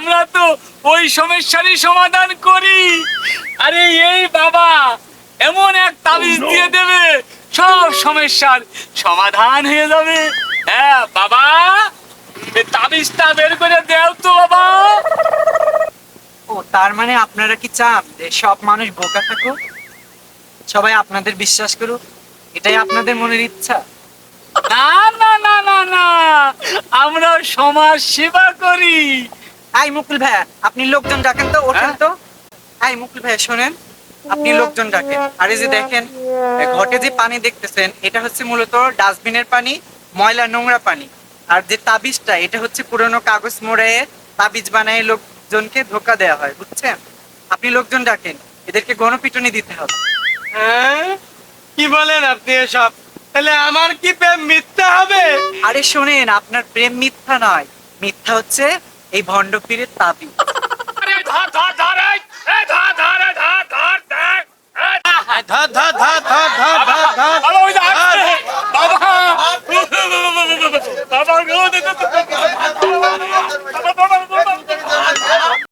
আমরা তো ওই সমস্যারই সমাধান করি। আরে এই বাবা এমন এক তাবিজ দিয়ে দেবে, সব সমস্যার সমাধান হয়ে যাবে। হ্যাঁ বাবা, এই তাবিজটা বের করে দেও তো বাবা। ও তার মানে আপনারা কি চান যে সব মানুষ বোকা থাকুক, সবাই আপনাদের বিশ্বাস করুক, এটাই আপনাদের মনের ইচ্ছা? না না না না না, আমরা সমাজ সেবা করি। আই মুকুল ভাইয়া, আপনি লোকজন ডাকেন তো, ওঠেন তো। আই মুকুল ভাইয়া শোনেন, আপনি লোকজন ডাকেন। আর এই যে দেখেন, ঘটে যে পানি দেখতেছেন, এটা হচ্ছে মূলত ডাস্টবিনের পানি, ময়লা নোংরা পানি। আর যে তাবিজটা, এটা হচ্ছে পুরনো কাগজ মোড়ে তাবিজ বানায় লোকজনকে ধোকা দেওয়া হয়, বুঝছেন? আপনি লোকজন ডাকেন, এদেরকে গণপিটুনি দিতে হবে। হ্যাঁ, কি বলেন আপনি এসব? তাহলে আমার কি প্রেম মিথ্যা হবে? আরে শোনেন, আপনার প্রেম মিথ্যা নয়, মিথ্যা হচ্ছে এই ভণ্ড পীরের তাবিজ। আরে ধর ধর ধর, এই ধর ধর ধর ধর দেখ। ধর ধর ধর ধর ধর ধর ধর। বাবা ওই যে আসছে। বাবা বাবা গো,